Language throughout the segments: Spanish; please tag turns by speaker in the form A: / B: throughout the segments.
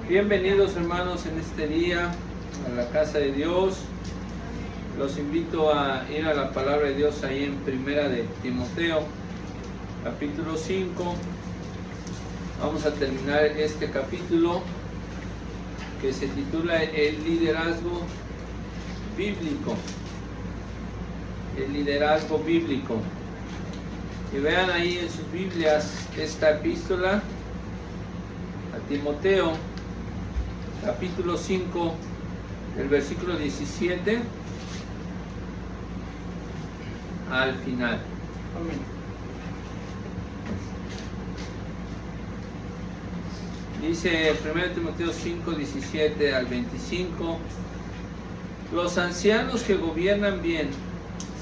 A: Bienvenidos hermanos en este día a la casa de Dios. Los invito a ir a la palabra de Dios ahí en Primera de Timoteo, capítulo 5. Vamos a terminar este capítulo que se titula El liderazgo bíblico. El liderazgo bíblico. Y vean ahí en sus Biblias esta epístola a Timoteo, capítulo 5, el versículo 17 al final. Amén. Dice 1 Timoteo 5, 17 al 25: los ancianos que gobiernan bien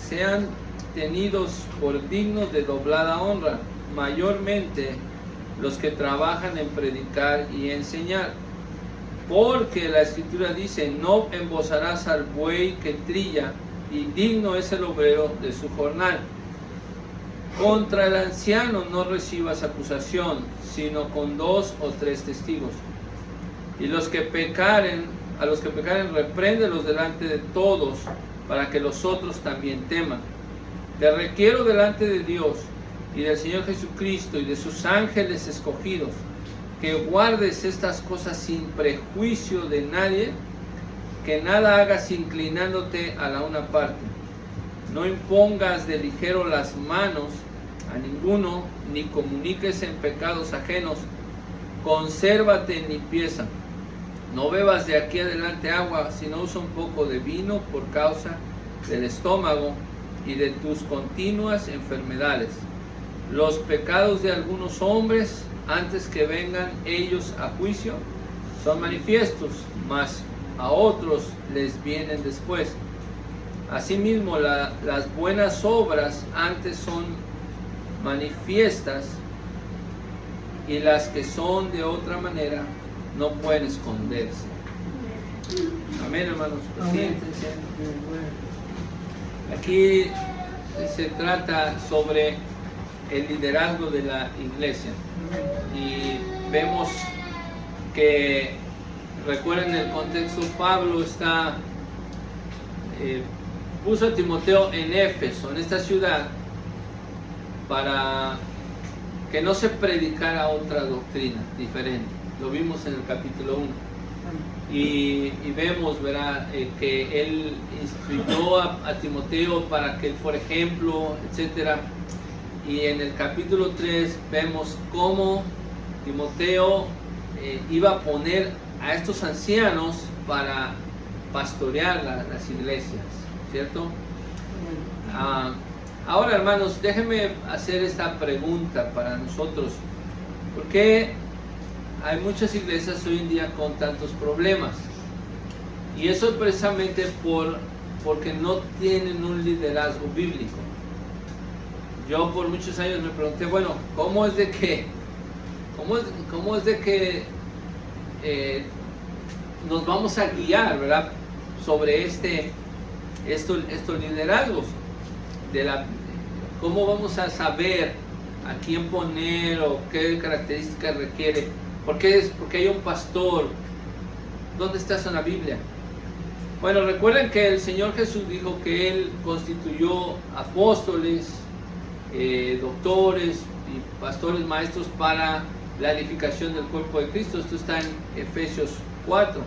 A: sean tenidos por dignos de doblada honra, mayormente los que trabajan en predicar y enseñar. Porque la Escritura dice: no embozarás al buey que trilla, y digno es el obrero de su jornal. Contra el anciano no recibas acusación, sino con 2 o 3 testigos. Y a los que pecaren, repréndelos delante de todos, para que los otros también teman. Te requiero delante de Dios y del Señor Jesucristo y de sus ángeles escogidos, que guardes estas cosas sin prejuicio de nadie, que nada hagas inclinándote a la una parte. No impongas de ligero las manos a ninguno, ni comuniques en pecados ajenos. Consérvate en limpieza. No bebas de aquí adelante agua, sino usa un poco de vino por causa del estómago y de tus continuas enfermedades. Los pecados de algunos hombres, antes que vengan ellos a juicio, son manifiestos, mas a otros les vienen después. Asimismo, las buenas obras antes son manifiestas, y las que son de otra manera no pueden esconderse. Amén, hermanos. Siéntense. Aquí se trata sobre el liderazgo de la iglesia, y vemos que, recuerden el contexto, Pablo puso a Timoteo en Éfeso, en esta ciudad, para que no se predicara otra doctrina diferente. Lo vimos en el capítulo 1. Y vemos, ¿verdad?, que él instruyó a Timoteo para que él fuera ejemplo, etc. Y en el capítulo 3 vemos cómo Timoteo iba a poner a estos ancianos para pastorear las iglesias, ¿cierto? Ahora, hermanos, déjenme hacer esta pregunta para nosotros. ¿Por qué hay muchas iglesias hoy en día con tantos problemas? Y eso es precisamente porque no tienen un liderazgo bíblico. Yo por muchos años me pregunté, bueno, ¿cómo es de que nos vamos a guiar, ¿verdad?, sobre estos liderazgos? ¿Cómo vamos a saber a quién poner o qué características requiere? Porque hay un pastor. ¿Dónde está eso en la Biblia? Bueno, recuerden que el Señor Jesús dijo que Él constituyó apóstoles, doctores y pastores, maestros para la edificación del cuerpo de Cristo. Esto está en Efesios 4.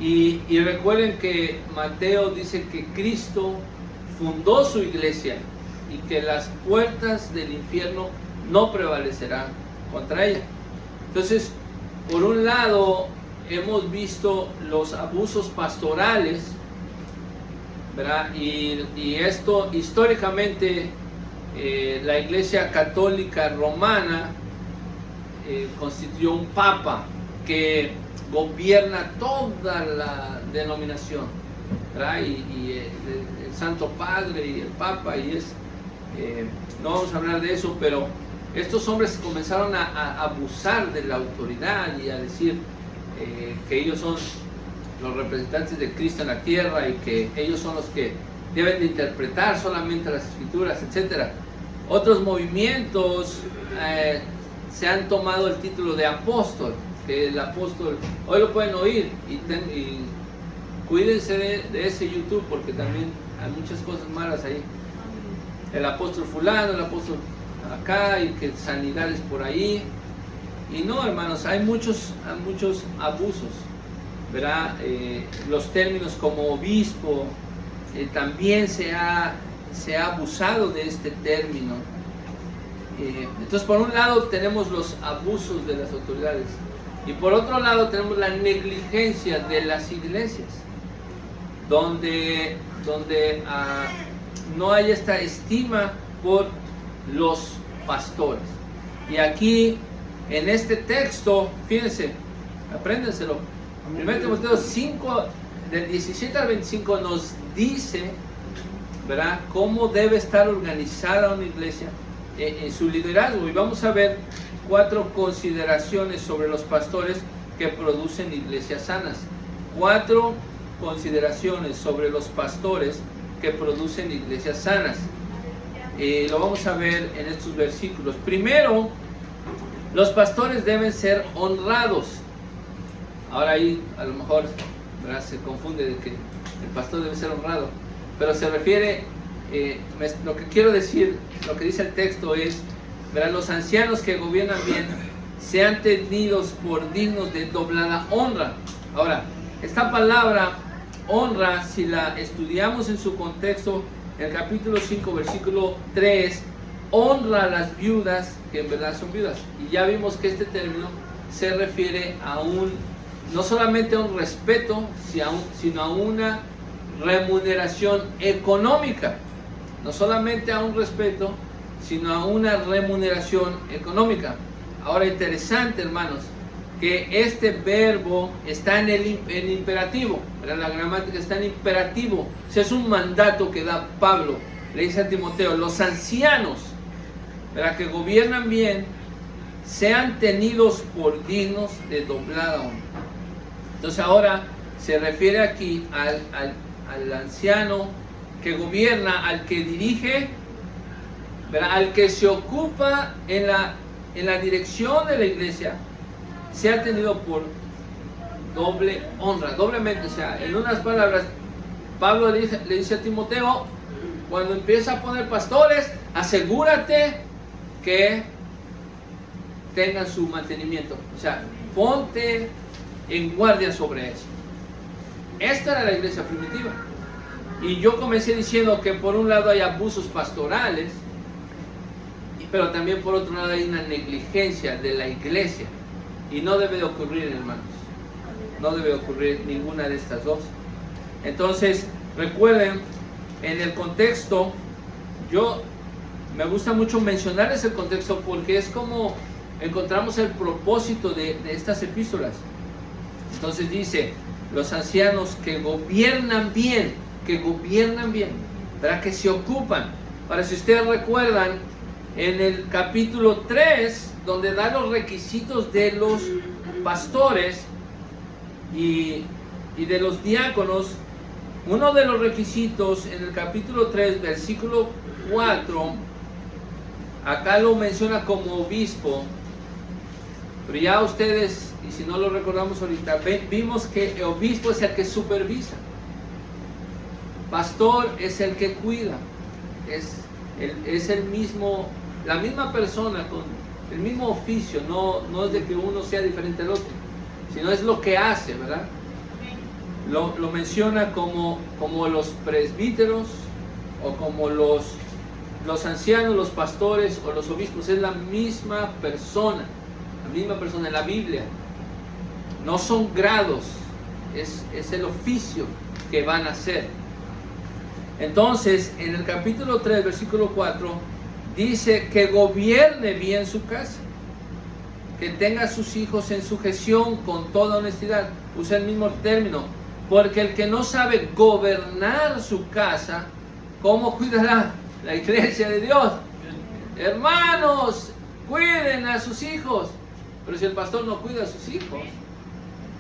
A: Y recuerden que Mateo dice que Cristo fundó su iglesia y que las puertas del infierno no prevalecerán contra ella. Entonces, por un lado, hemos visto los abusos pastorales, ¿verdad? Y esto históricamente, la Iglesia Católica Romana constituyó un papa que gobierna toda la denominación, ¿verdad? Y el Santo Padre y el Papa, no vamos a hablar de eso, pero estos hombres comenzaron a abusar de la autoridad y a decir que ellos son los representantes de Cristo en la tierra y que ellos son los que deben de interpretar solamente las Escrituras, etc. Otros movimientos se han tomado el título de apóstol, que el apóstol, hoy lo pueden oír, y cuídense de ese YouTube, porque también hay muchas cosas malas ahí. El apóstol fulano, el apóstol acá, y que sanidades por ahí. Y no, hermanos, hay muchos abusos, ¿verdad? Los términos como obispo, también se ha abusado de este término. Entonces, por un lado tenemos los abusos de las autoridades, y por otro lado tenemos la negligencia de las iglesias, donde no hay esta estima por los pastores. Y aquí, en este texto, fíjense, apréndenselo, 1 Timoteo 5, del 17 al 25, nos dice, ¿verdad?, cómo debe estar organizada una iglesia en su liderazgo. Y vamos a ver 4 consideraciones sobre los pastores que producen iglesias sanas. 4 consideraciones sobre los pastores que producen iglesias sanas. Lo vamos a ver en estos versículos. Primero, los pastores deben ser honrados. Ahora ahí a lo mejor, ¿verdad?, se confunde de que el pastor debe ser honrado, pero se refiere, lo que quiero decir, lo que dice el texto es, ¿verdad?, los ancianos que gobiernan bien sean tenidos por dignos de doblada honra. Ahora, esta palabra honra, si la estudiamos en su contexto, el capítulo 5, versículo 3, honra a las viudas que en verdad son viudas. Y ya vimos que este término se refiere a no solamente a un respeto, sino a una remuneración económica. No solamente a un respeto, sino a una remuneración económica. Ahora, interesante, hermanos, que este verbo está en el imperativo, ¿verdad? La gramática está en imperativo. O sea, es un mandato que da Pablo. Le dice a Timoteo, los ancianos, ¿verdad?, que gobiernan bien, sean tenidos por dignos de doblada honra. Entonces ahora se refiere aquí al anciano que gobierna, al que dirige, ¿verdad?, al que se ocupa en la dirección de la iglesia, sea tenido por doble honra, doblemente. O sea, en unas palabras, Pablo le dice a Timoteo, cuando empieza a poner pastores, asegúrate que tengan su mantenimiento. O sea, ponte en guardia sobre eso. Esta era la iglesia primitiva. Y yo comencé diciendo que por un lado hay abusos pastorales, pero también por otro lado hay una negligencia de la iglesia. Y no debe de ocurrir, hermanos. No debe de ocurrir ninguna de estas dos. Entonces, recuerden, en el contexto, me gusta mucho mencionar ese contexto, porque es como encontramos el propósito de estas epístolas. Entonces dice, los ancianos que gobiernan bien, ¿verdad?, que se ocupan. Ahora, si ustedes recuerdan, en el capítulo 3, donde da los requisitos de los pastores y de los diáconos, uno de los requisitos en el capítulo 3, versículo 4, acá lo menciona como obispo, pero ya ustedes, y si no lo recordamos ahorita, vimos que el obispo es el que supervisa, pastor es el que cuida, es el mismo, la misma persona con el mismo oficio, no es de que uno sea diferente al otro, sino es lo que hace, ¿verdad? Lo menciona como los presbíteros, o como los ancianos, los pastores o los obispos. Es la misma persona en la Biblia. No son grados, es el oficio que van a hacer. Entonces, en el capítulo 3, versículo 4, dice que gobierne bien su casa, que tenga a sus hijos en sujeción con toda honestidad. Usa el mismo término, porque el que no sabe gobernar su casa, ¿cómo cuidará la iglesia de Dios? Hermanos, cuiden a sus hijos. Pero si el pastor no cuida a sus hijos,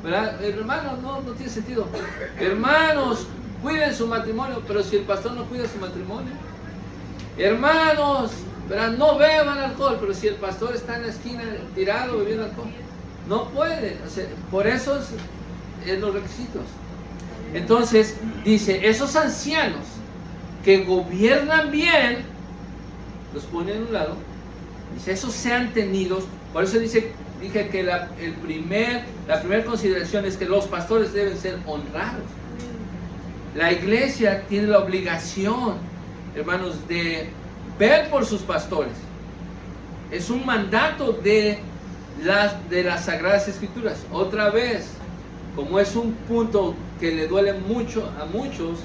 A: ¿verdad? Hermanos, no tiene sentido. Hermanos, cuiden su matrimonio, pero si el pastor no cuida su matrimonio. Hermanos, ¿verdad? No beban alcohol, pero si el pastor está en la esquina tirado bebiendo alcohol, no puede. O sea, por eso es los requisitos. Entonces, dice, esos ancianos que gobiernan bien, los pone en un lado, dice, esos sean tenidos. Por eso dije que la primera consideración es que los pastores deben ser honrados. La iglesia tiene la obligación, hermanos, de ver por sus pastores. Es un mandato de las Sagradas Escrituras. Otra vez, como es un punto que le duele mucho a muchos,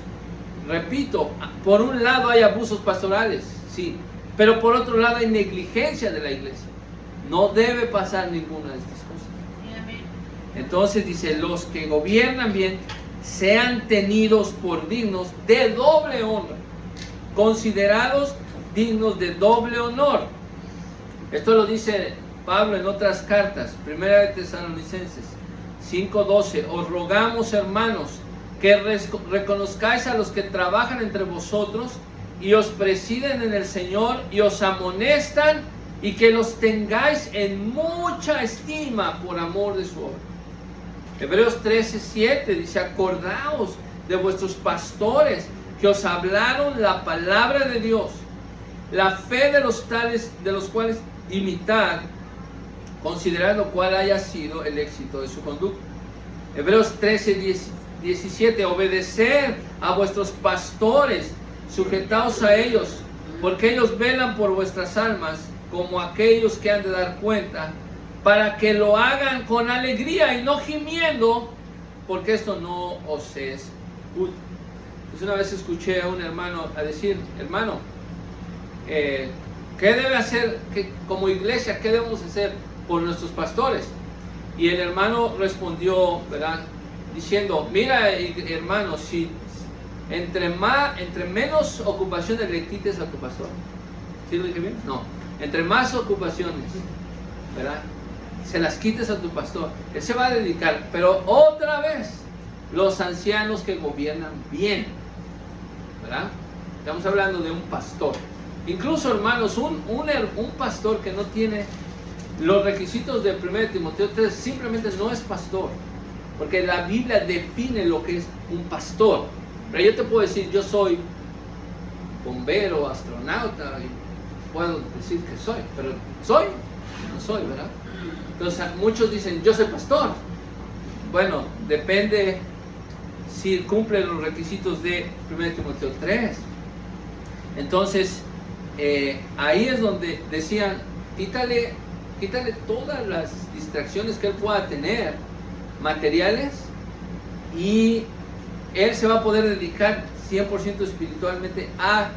A: repito, por un lado hay abusos pastorales, sí, pero por otro lado hay negligencia de la iglesia. No debe pasar ninguna de estas cosas. Entonces dice, los que gobiernan bien sean tenidos por dignos de doble honra, considerados dignos de doble honor. Esto lo dice Pablo en otras cartas. Primera de Tesalonicenses 5:12. Os rogamos, hermanos, que reconozcáis a los que trabajan entre vosotros y os presiden en el Señor y os amonestan, y que los tengáis en mucha estima por amor de su obra. Hebreos 13:7 dice, acordaos de vuestros pastores que os hablaron la palabra de Dios, la fe de los tales, de los cuales imitad, considerando cuál haya sido el éxito de su conducta. Hebreos 13:17, obedeced a vuestros pastores, sujetaos a ellos, porque ellos velan por vuestras almas, como aquellos que han de dar cuenta, para que lo hagan con alegría y no gimiendo, porque esto no os es útil. Pues una vez escuché a un hermano a decir, hermano, ¿qué debe hacer como iglesia? ¿Qué debemos hacer por nuestros pastores? Y el hermano respondió, ¿verdad?, diciendo, mira, hermano, si entre menos ocupaciones le quites a tu pastor, ¿sí lo dije bien? No, entre más ocupaciones, ¿verdad?, se las quites a tu pastor, él se va a dedicar. Pero otra vez, los ancianos que gobiernan bien, ¿verdad? Estamos hablando de un pastor. Incluso, hermanos, un pastor que no tiene los requisitos de 1 Timoteo 3 simplemente no es pastor, porque la Biblia define lo que es un pastor. Pero yo te puedo decir, yo soy bombero, astronauta, y puedo decir que soy, pero no soy, ¿verdad? Entonces muchos dicen, yo soy pastor. Bueno, depende si cumple los requisitos de 1 Timoteo 3. Entonces, ahí es donde decían, quítale todas las distracciones que él pueda tener, materiales, y él se va a poder dedicar 100% espiritualmente a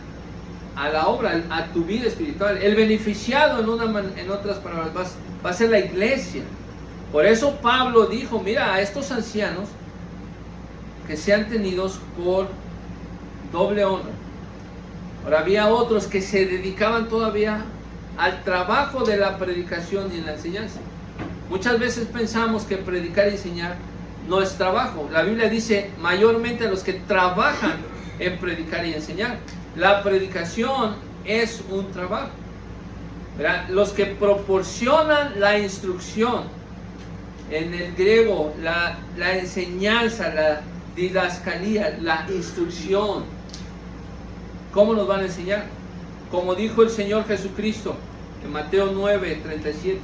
A: la obra, a tu vida espiritual. El beneficiado, en otras palabras, va a ser la iglesia. Por eso Pablo dijo, mira, a estos ancianos que sean tenidos por doble honra. Ahora, había otros que se dedicaban todavía al trabajo de la predicación y la enseñanza. Muchas veces pensamos que predicar y enseñar no es trabajo. La Biblia dice mayormente a los que trabajan en predicar y enseñar. La predicación es un trabajo, ¿verdad? Los que proporcionan la instrucción, en el griego, la enseñanza, la didascalía, la instrucción. ¿Cómo nos van a enseñar? Como dijo el Señor Jesucristo en Mateo 9:37,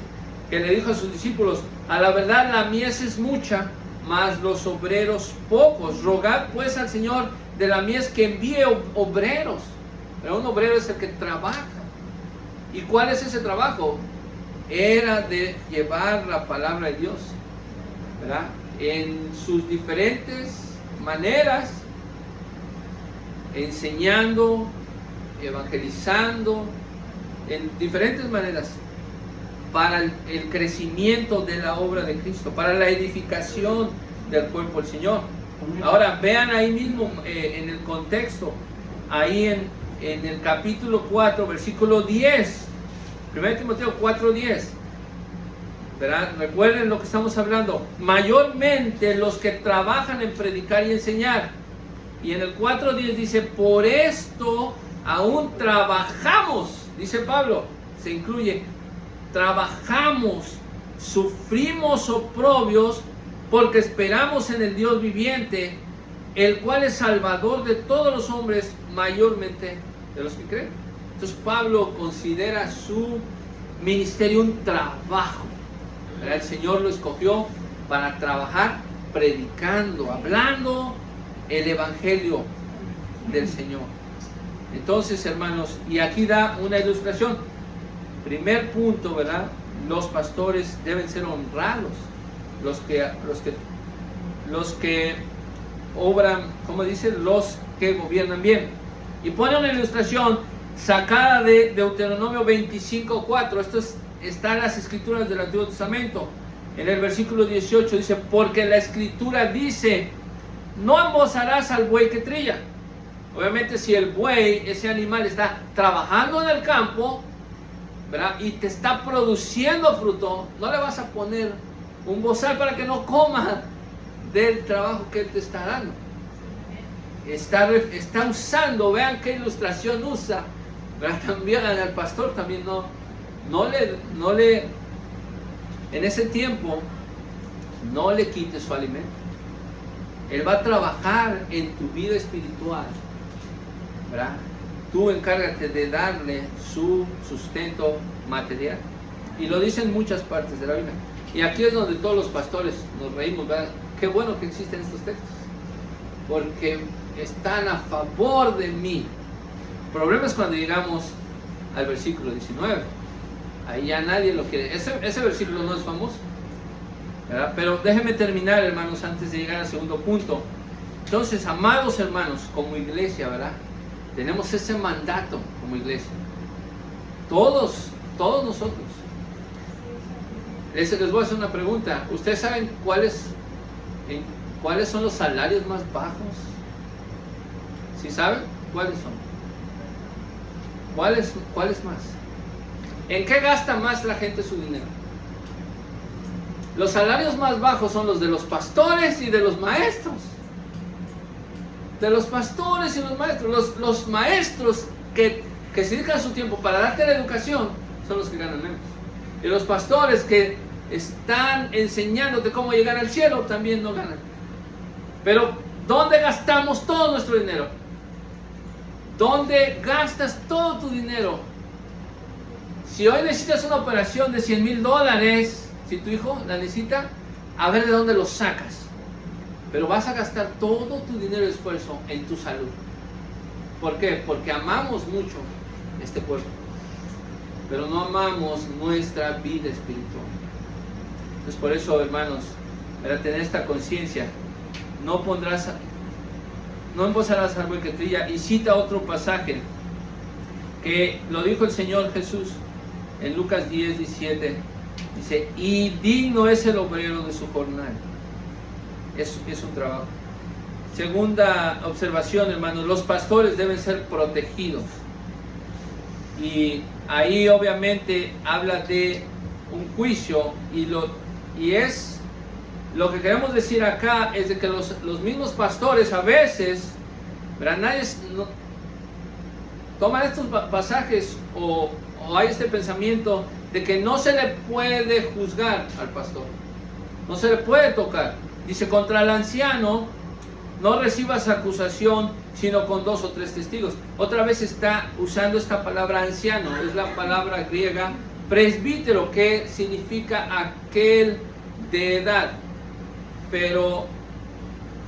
A: que le dijo a sus discípulos, a la verdad la mies es mucha, mas los obreros pocos. Rogad pues al Señor de la mies que envíe obreros. Pero un obrero es el que trabaja. ¿Y cuál es ese trabajo? Era de llevar la palabra de Dios, ¿verdad?, en sus diferentes maneras, enseñando, evangelizando, en diferentes maneras, para el crecimiento de la obra de Cristo, para la edificación del cuerpo del Señor. Ahora vean ahí mismo, en el contexto, ahí en el capítulo 4, versículo 10, 1 Timoteo 4:10, ¿verdad? Recuerden lo que estamos hablando, mayormente los que trabajan en predicar y enseñar. Y en el 4:10 dice, por esto aún trabajamos dice Pablo, se incluye, trabajamos, sufrimos oprobios, porque esperamos en el Dios viviente, el cual es salvador de todos los hombres, mayormente de los que creen. Entonces Pablo considera su ministerio un trabajo. ¿Verdad? El Señor lo escogió para trabajar predicando, hablando el evangelio del Señor. Entonces, hermanos, y aquí da una ilustración. Primer punto, ¿verdad? Los pastores deben ser honrados. Los que obran, ¿cómo dice? Los que gobiernan bien. Y pone una ilustración sacada de Deuteronomio 25:4. Esto está en las escrituras del Antiguo Testamento. En el versículo 18 dice, porque la escritura dice, no embozarás al buey que trilla. Obviamente, si el buey, ese animal, está trabajando en el campo, ¿verdad? Y te está produciendo fruto, no le vas a poner un bozal para que no coma del trabajo que él te está dando. Está usando, vean qué ilustración usa, ¿verdad? También al pastor también no le en ese tiempo no le quites su alimento. Él va a trabajar en tu vida espiritual, ¿verdad? Tú encárgate de darle su sustento material. Y lo dice en muchas partes de la Biblia. Y aquí es donde todos los pastores nos reímos, ¿verdad? Qué bueno que existen estos textos, porque están a favor de mí. El problema es cuando llegamos al versículo 19. Ahí ya nadie lo quiere. Ese versículo no es famoso, ¿verdad? Pero déjenme terminar, hermanos, antes de llegar al segundo punto. Entonces, amados hermanos, como iglesia, ¿verdad? Tenemos ese mandato como iglesia. Todos nosotros. Les voy a hacer una pregunta. ¿Ustedes saben cuáles son los salarios más bajos? ¿Sí saben? ¿Cuáles son? ¿Cuáles más? ¿En qué gasta más la gente su dinero? Los salarios más bajos son los de los pastores y de los maestros. De los pastores y los maestros. Los maestros que se dedican su tiempo para darte la educación son los que ganan menos. Y los pastores que están enseñándote cómo llegar al cielo también no ganan. Pero ¿dónde gastamos todo nuestro dinero? ¿Dónde gastas todo tu dinero? Si hoy necesitas una operación de $100,000, si tu hijo la necesita, a ver de dónde lo sacas. Pero vas a gastar todo tu dinero y esfuerzo en tu salud. ¿Por qué? Porque amamos mucho este pueblo, pero no amamos nuestra vida espiritual. Entonces, por eso, hermanos, para tener esta conciencia, no embozarás al buey que trilla. Y cita otro pasaje que lo dijo el Señor Jesús en Lucas 10:17. Dice, y digno es el obrero de su jornal. Es un trabajo. Segunda observación, hermanos, los pastores deben ser protegidos. Y ahí obviamente habla de un juicio, y es lo que queremos decir acá es de que los mismos pastores a veces, ¿verdad? Toman estos pasajes o hay este pensamiento de que no se le puede juzgar al pastor, no se le puede tocar. Dice, contra el anciano no recibas acusación sino con 2 o 3 testigos. Otra vez está usando esta palabra anciano, es la palabra griega presbítero, que significa aquel de edad, pero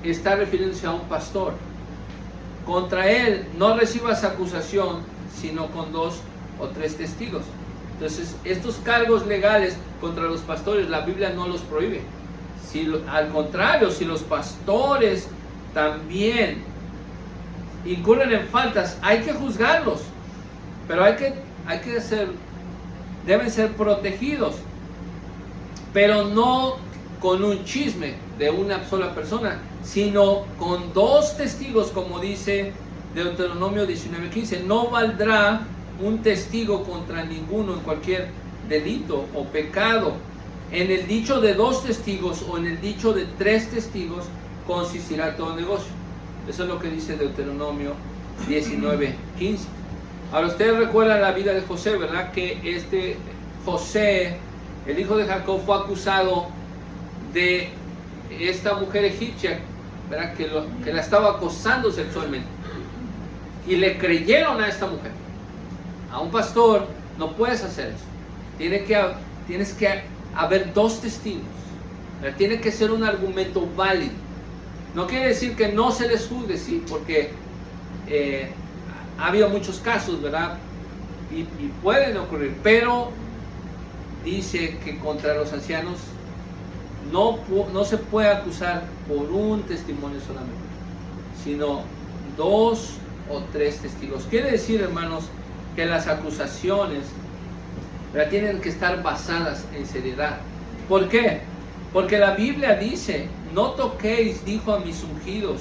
A: está refiriéndose a un pastor. Contra él no recibas acusación sino con 2 o 3 testigos. Entonces, estos cargos legales contra los pastores, la Biblia no los prohíbe. Al contrario, si los pastores también incurren en faltas, hay que juzgarlos, pero deben ser protegidos, pero no con un chisme de una sola persona, sino con 2 testigos, como dice Deuteronomio 19:15. No valdrá un testigo contra ninguno en cualquier delito o pecado. En el dicho de 2 testigos o en el dicho de 3 testigos consistirá todo negocio. Eso es lo que dice Deuteronomio 19:15. Ahora ustedes recuerdan la vida de José, ¿verdad? Que este José, el hijo de Jacob, fue acusado de esta mujer egipcia, ¿verdad? Que la estaba acosando sexualmente. Y le creyeron a esta mujer. A un pastor no puedes hacer eso. Tienes que haber dos testigos. Tiene que ser un argumento válido. No quiere decir que no se les juzgue, sí, porque ha habido muchos casos, ¿verdad? Y pueden ocurrir, pero dice que contra los ancianos no se puede acusar por un testimonio solamente, sino 2 o 3 testigos. Quiere decir, hermanos, que las acusaciones, ¿verdad?, tienen que estar basadas en seriedad. ¿Por qué? Porque la Biblia dice: no toquéis, dijo, a mis ungidos.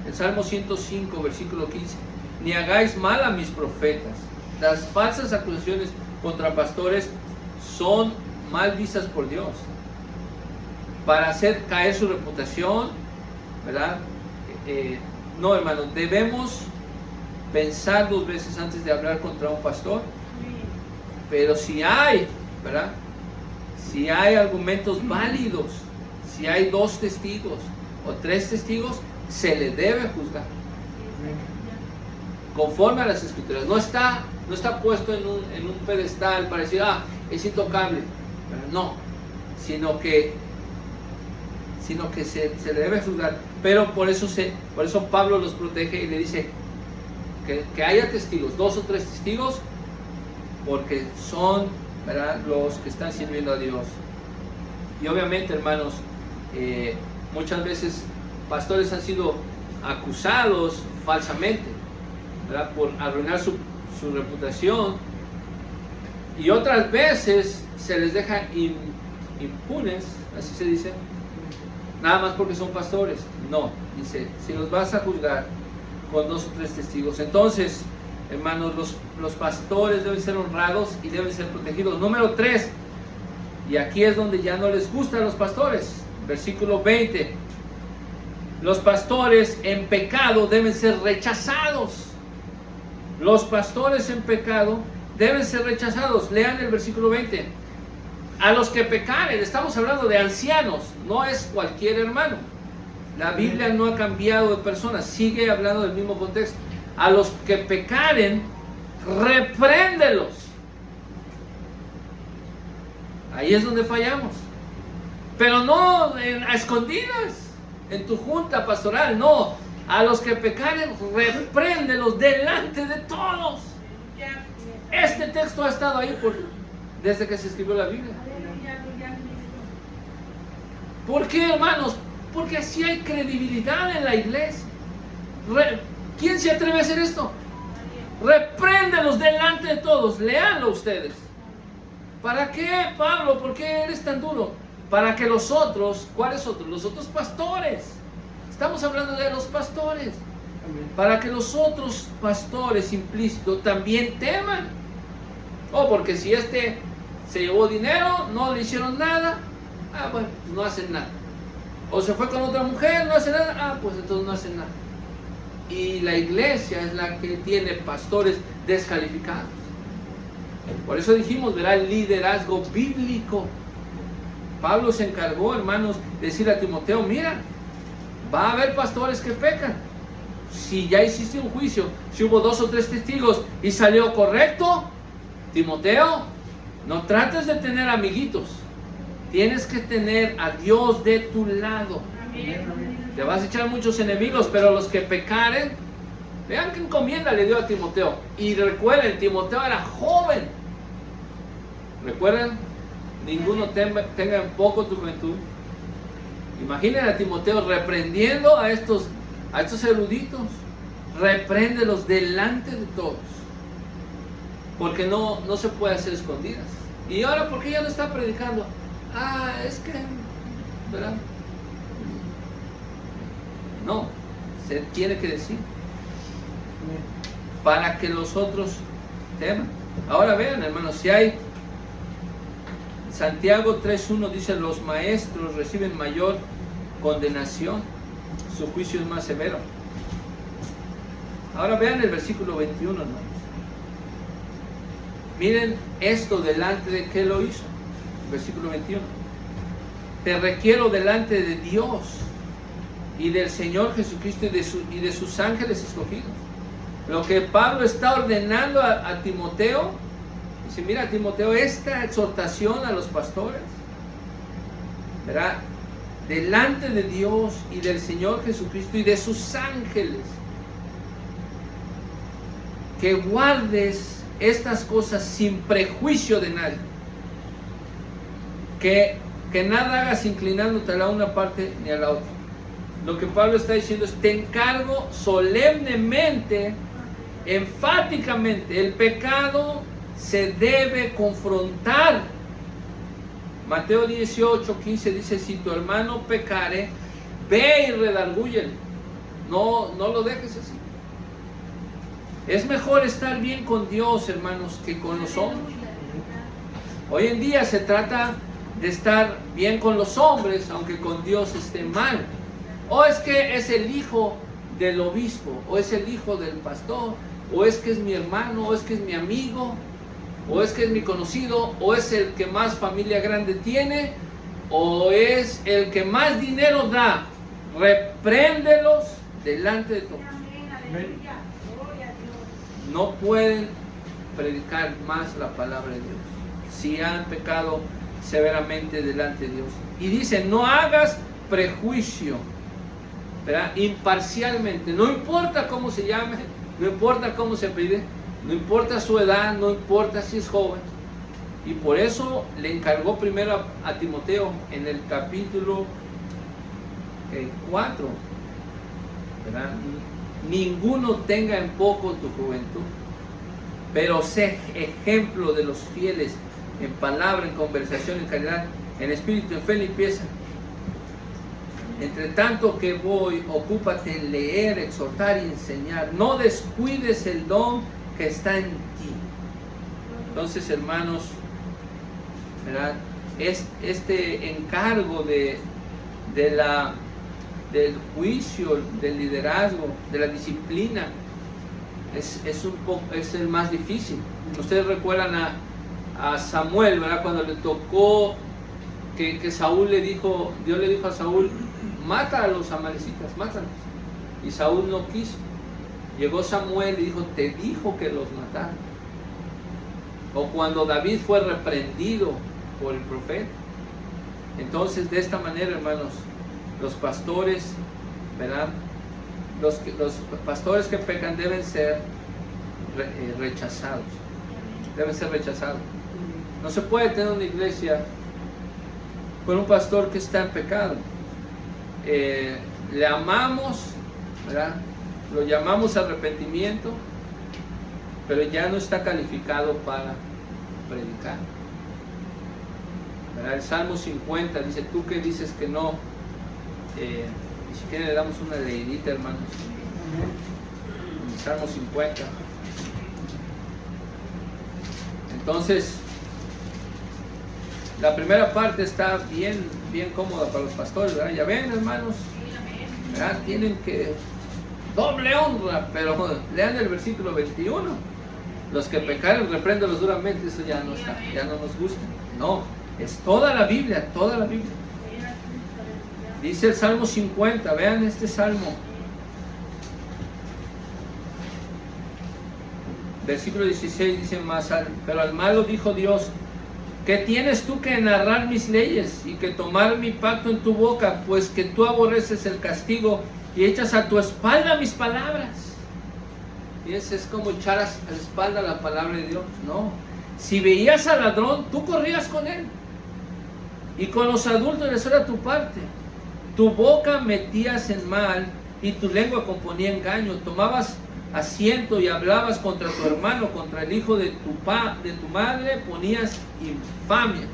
A: El Salmo 105, versículo 15. Ni hagáis mal a mis profetas. Las falsas acusaciones contra pastores son mal vistas por Dios, para hacer caer su reputación, ¿verdad? No, hermanos, debemos pensar 2 veces antes de hablar contra un pastor. Pero si hay, ¿verdad?, si hay argumentos válidos, si hay 2 testigos o 3 testigos, se le debe juzgar conforme a las Escrituras. No está puesto en un pedestal para decir, es intocable. No, sino que se le debe juzgar. Pero por eso Pablo los protege y le dice que haya testigos, 2 o 3 testigos, porque son, ¿verdad?, los que están sirviendo a Dios. Y obviamente, hermanos, muchas veces pastores han sido acusados falsamente, ¿verdad?, por arruinar su reputación, y otras veces se les deja impunes, así se dice, nada más porque son pastores. No, dice, si los vas a juzgar con 2 o 3 testigos. Entonces, hermanos, los pastores deben ser honrados y deben ser protegidos. Número 3, y aquí es donde ya no les gusta a los pastores. Versículo 20. Los pastores en pecado deben ser rechazados. Los pastores en pecado deben ser rechazados. Lean el versículo 20. A los que pecaren, estamos hablando de ancianos, no es cualquier hermano. La Biblia no ha cambiado de personas, sigue hablando del mismo contexto. A los que pecaren, repréndelos. Ahí es donde fallamos. Pero no a escondidas, en tu junta pastoral, no. A los que pecaren, repréndelos delante de todos. Este texto ha estado ahí desde que se escribió la Biblia. ¿Por qué, hermanos? Porque así hay credibilidad en la iglesia. ¿Quién se atreve a hacer esto? Repréndelos delante de todos. Leanlo ustedes. ¿Para qué, Pablo? ¿Por qué eres tan duro? Para que los otros, ¿cuáles otros? Los otros pastores. Estamos hablando de los pastores. Para que los otros pastores implícitos también teman. Porque si este se llevó dinero, no le hicieron nada, bueno, no hacen nada. O se fue con otra mujer, no hace nada, pues entonces no hacen nada. Y la iglesia es la que tiene pastores descalificados. Por eso dijimos, verá, el liderazgo bíblico. Pablo se encargó, hermanos, de decir a Timoteo: mira, va a haber pastores que pecan. Si ya hiciste un juicio, si hubo 2 o 3 testigos y salió correcto, Timoteo, no trates de tener amiguitos. Tienes que tener a Dios de tu lado. Te vas a echar muchos enemigos, pero los que pecaren, vean qué encomienda le dio a Timoteo. Y recuerden, Timoteo era joven. Recuerden, ninguno tenga en poco tu juventud. Imaginen a Timoteo reprendiendo a estos eruditos. Repréndelos delante de todos. Porque no se puede hacer escondidas. Y ahora, ¿por qué ya no está predicando? Es que, ¿verdad? No, se tiene que decir. Para que los otros teman. Ahora vean, hermanos, si hay Santiago 3:1 dice: los maestros reciben mayor condenación, su juicio es más severo. Ahora vean el versículo 21, hermanos. miren esto delante de qué lo hizo. Versículo 21. Te requiero delante de Dios y del Señor Jesucristo y de sus ángeles escogidos. Lo que Pablo está ordenando a Timoteo, dice, mira Timoteo, esta exhortación a los pastores, ¿verdad? Delante de Dios y del Señor Jesucristo y de sus ángeles, que guardes estas cosas sin prejuicio de nadie, que nada hagas inclinándote a la una parte ni a la otra. Lo que Pablo está diciendo es, te encargo solemnemente, enfáticamente, el pecado se debe confrontar. Mateo 18:15 dice, si tu hermano pecare, ve y redargúyele. No lo dejes así. Es mejor estar bien con Dios, hermanos, que con los hombres. Hoy en día se trata de estar bien con los hombres, aunque con Dios esté mal. O es que es el hijo del obispo, o es el hijo del pastor, o es que es mi hermano, o es que es mi amigo, o es que es mi conocido, o es el que más familia grande tiene, o es el que más dinero da. Repréndelos delante de todos. No pueden predicar más la palabra de Dios si han pecado severamente delante de Dios. Y dice, no hagas prejuicio, ¿verdad? Imparcialmente, no importa cómo se llame, no importa cómo se pide, no importa su edad, no importa si es joven. Y por eso le encargó primero a Timoteo en el capítulo 4, ¿verdad? Ninguno tenga en poco tu juventud, pero sé ejemplo de los fieles en palabra, en conversación, en caridad, en espíritu, en fe, en limpieza. Entre tanto que voy, ocúpate en leer, exhortar y enseñar. No descuides el don que está en ti. Entonces, hermanos, ¿verdad? Este encargo del juicio, del liderazgo, de la disciplina, es el más difícil. Ustedes recuerdan a Samuel, ¿verdad? Cuando le tocó que Saúl Dios le dijo a Saúl, mata a los amalecitas, mátalos. Y Saúl no quiso. Llegó Samuel y dijo, te dijo que los matara. O cuando David fue reprendido por el profeta. Entonces, de esta manera, hermanos, los pastores, ¿verdad? Los pastores que pecan deben ser rechazados. Deben ser rechazados. No se puede tener una iglesia con un pastor que está en pecado. Le amamos, ¿verdad? Lo llamamos arrepentimiento, pero ya no está calificado para predicar, ¿verdad? El Salmo 50 dice, tú que dices que no, ni siquiera le damos una leidita, hermanos. El Salmo 50. Entonces, la primera parte está bien cómoda para los pastores, ¿verdad? Ya ven, hermanos, ¿verdad? Tienen que doble honra, pero lean el versículo 21. Los que pecaren, repréndelos duramente. Eso ya no está, ya no nos gusta. No, es toda la Biblia, toda la Biblia. Dice el Salmo 50, vean este salmo. Versículo 16 dice más, pero al malo dijo Dios, ¿qué tienes tú que narrar mis leyes y que tomar mi pacto en tu boca? Pues que tú aborreces el castigo y echas a tu espalda mis palabras. Y ese es como echar a la espalda la palabra de Dios. No, si veías al ladrón, tú corrías con él. Y con los adultos eso era tu parte. Tu boca metías en mal y tu lengua componía engaño. Tomabas asiento y hablabas contra tu hermano, contra el hijo de tu madre, ponías infamia.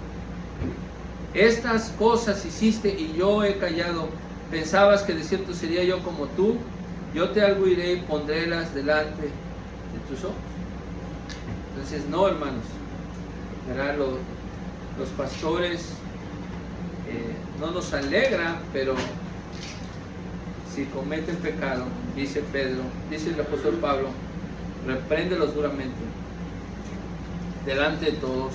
A: Estas cosas hiciste y yo he callado. Pensabas que de cierto sería yo como tú. Yo te arguiré y pondrélas delante de tus ojos. Entonces, no, hermanos, ¿verdad? Los pastores no nos alegra, pero si cometen pecado, dice Pedro, dice el apóstol Pablo, repréndelos duramente. delante de todos.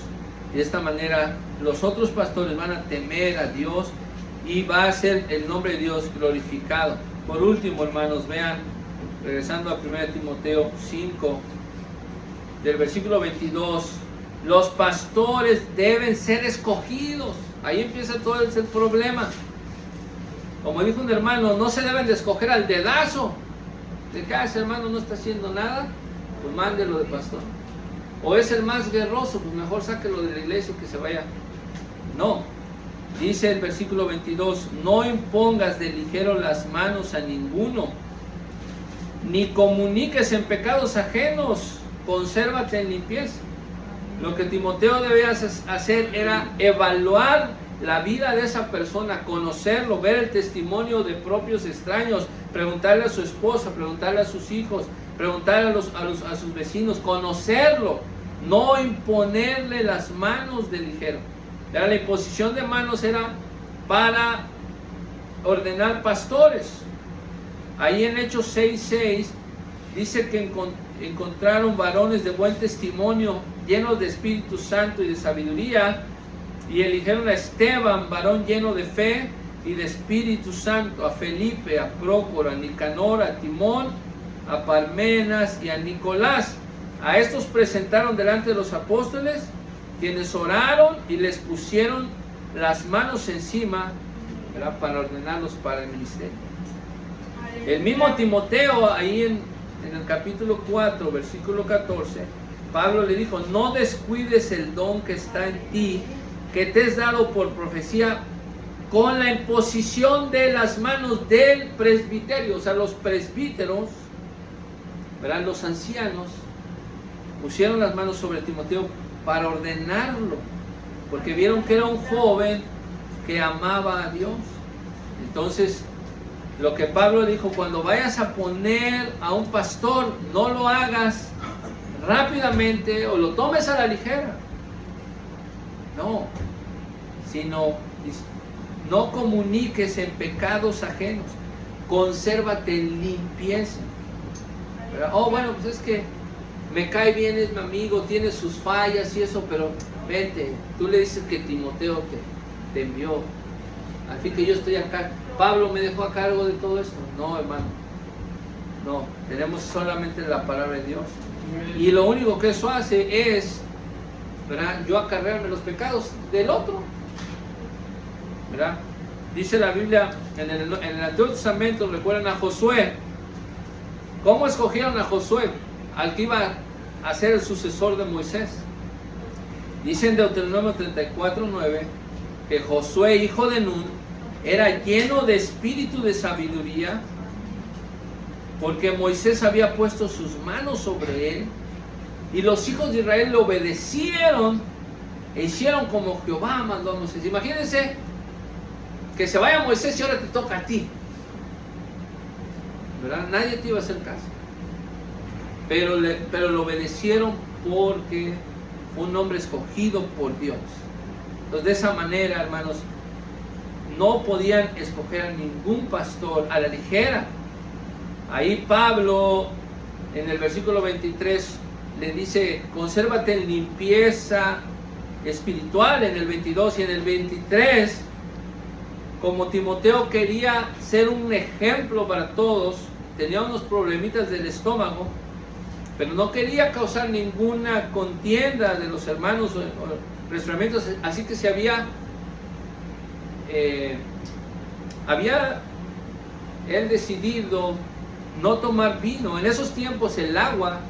A: Y de esta manera los otros pastores van a temer a Dios y va a ser el nombre de Dios glorificado. Por último, hermanos, vean, regresando a 1 Timoteo 5, del versículo 22, los pastores deben ser escogidos. Ahí empieza todo el problema. Como dijo un hermano, no se deben de escoger al dedazo. De que ese hermano no está haciendo nada, pues mándelo de pastor. O es el más guerroso, pues mejor sáquelo de la iglesia y que se vaya. No, dice el versículo 22, no impongas de ligero las manos a ninguno, ni comuniques en pecados ajenos, consérvate en limpieza. Lo que Timoteo debía hacer era evaluar la vida de esa persona, conocerlo, ver el testimonio de propios extraños, preguntarle a su esposa, preguntarle a sus hijos, preguntarle a sus vecinos, conocerlo, no imponerle las manos de ligero. La imposición de manos era para ordenar pastores. Ahí en Hechos 6:6 dice que encontraron varones de buen testimonio, llenos de Espíritu Santo y de sabiduría, y eligieron a Esteban, varón lleno de fe y de Espíritu Santo, a Felipe, a Prócoro, a Nicanor, a Timón, a Parmenas y a Nicolás. A estos presentaron delante de los apóstoles, quienes oraron y les pusieron las manos encima, ¿verdad?, para ordenarlos para el ministerio. El mismo Timoteo, ahí en el capítulo 4, versículo 14, Pablo le dijo, no descuides el don que está en ti, que te es dado por profecía, con la imposición de las manos del presbiterio. O sea, los presbíteros, ¿verdad?, los ancianos, pusieron las manos sobre Timoteo para ordenarlo, porque vieron que era un joven que amaba a Dios. Entonces, lo que Pablo dijo, cuando vayas a poner a un pastor, no lo hagas rápidamente o lo tomes a la ligera. No, sino no comuniques en pecados ajenos, consérvate en limpieza. ¿Verdad? Oh, bueno, pues es que me cae bien, es mi amigo, tiene sus fallas y eso, pero vete, tú le dices que Timoteo te envió, así que yo estoy acá, Pablo me dejó a cargo de todo esto. No, hermano, no, tenemos solamente la palabra de Dios, y lo único que eso hace es, ¿verdad?, yo acarrearme los pecados del otro, ¿verdad? Dice la Biblia en el Antiguo Testamento, recuerdan a Josué. ¿Cómo escogieron a Josué, al que iba a ser el sucesor de Moisés? Dice en Deuteronomio 34:9 que Josué, hijo de Nun, era lleno de espíritu de sabiduría, porque Moisés había puesto sus manos sobre él, y los hijos de Israel le obedecieron e hicieron como Jehová mandó a Moisés. Imagínense que se vaya Moisés y ahora te toca a ti, ¿verdad? Nadie te iba a hacer caso, pero le obedecieron porque fue un hombre escogido por Dios. Entonces, de esa manera, hermanos, no podían escoger a ningún pastor a la ligera. Ahí Pablo, en el versículo 23, le dice, consérvate en limpieza espiritual, en el 22, y en el 23, como Timoteo quería ser un ejemplo para todos, tenía unos problemitas del estómago, pero no quería causar ninguna contienda de los hermanos o resfriamientos, así que se había él decidido no tomar vino. En esos tiempos el agua,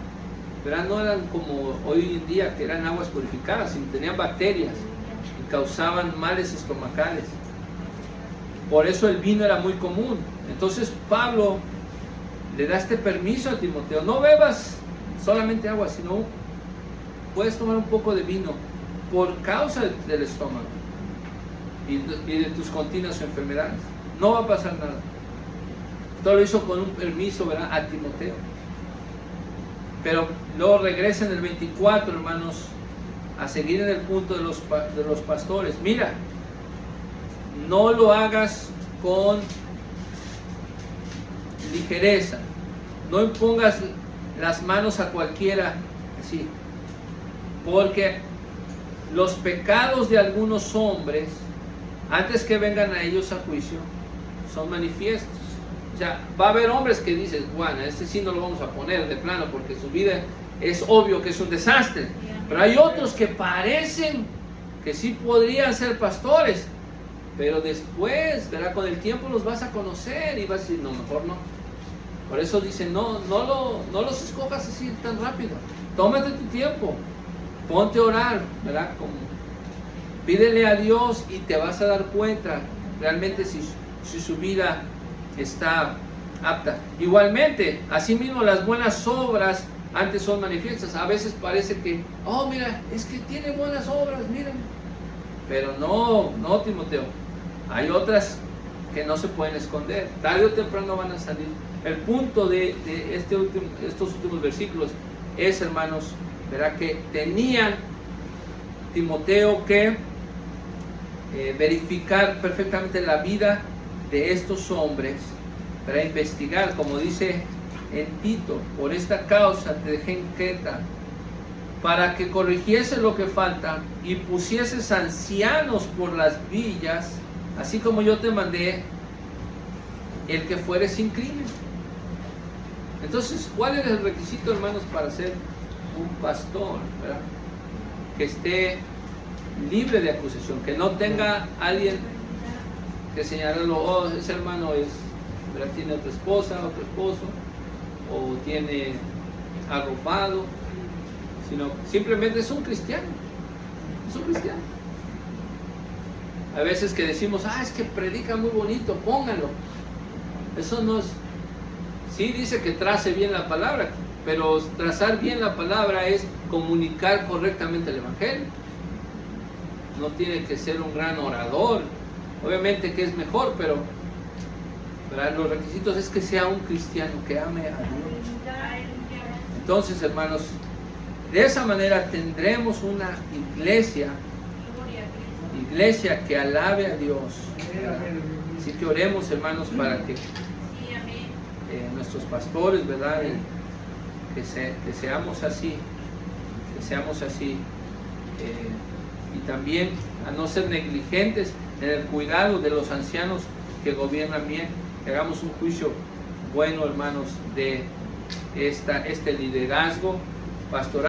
A: ¿verdad?, no eran como hoy en día, que eran aguas purificadas, sino tenían bacterias y causaban males estomacales. Por eso el vino era muy común. Entonces Pablo le da este permiso a Timoteo: no bebas solamente agua, sino puedes tomar un poco de vino por causa del estómago y de tus continuas enfermedades. No va a pasar nada. Esto lo hizo con un permiso, ¿verdad?, a Timoteo. Pero luego regresa en el 24, hermanos, a seguir en el punto de los pastores. Mira, no lo hagas con ligereza, no impongas las manos a cualquiera así. porque los pecados de algunos hombres, antes que vengan a ellos a juicio, son manifiestos. O sea, va a haber hombres que dicen, bueno, este sí no lo vamos a poner de plano porque su vida es obvio que es un desastre. Pero hay otros que parecen que sí podrían ser pastores, pero después, ¿verdad? Con el tiempo los vas a conocer y vas a decir, no, mejor no. Por eso dicen, no los escojas así tan rápido. Tómate tu tiempo, ponte a orar, ¿verdad? Pídele a Dios y te vas a dar cuenta realmente si su vida está apta. Igualmente, asimismo las buenas obras antes son manifiestas. A veces parece que, oh mira, es que tiene buenas obras, miren. Pero no Timoteo. Hay otras que no se pueden esconder. Tarde o temprano van a salir. El punto de estos últimos versículos es, hermanos, ¿verdad? Que tenían Timoteo que verificar perfectamente la vida de estos hombres, para investigar, como dice en Tito, por esta causa te dejé en Creta, para que corrigiese lo que falta y pusieses ancianos por las villas, así como yo te mandé, el que fuere sin crimen. Entonces, ¿cuál es el requisito, hermanos, para ser un pastor? ¿Verdad? Que esté libre de acusación, que no tenga alguien que señalarlo, oh, ese hermano ¿verdad? Tiene otra esposa, otro esposo, o tiene arropado, sino simplemente es un cristiano. Es un cristiano. A veces que decimos, es que predica muy bonito, póngalo. Eso no es. Sí dice que trace bien la palabra, pero trazar bien la palabra es comunicar correctamente el evangelio. No tiene que ser un gran orador. Obviamente que es mejor, pero los requisitos es que sea un cristiano, que ame a Dios. Entonces, hermanos, de esa manera tendremos una iglesia que alabe a Dios. Así que oremos, hermanos, para que nuestros pastores, ¿verdad? Que seamos así, y también a no ser negligentes en el cuidado de los ancianos que gobiernan bien, que hagamos un juicio bueno, hermanos, de este liderazgo pastoral.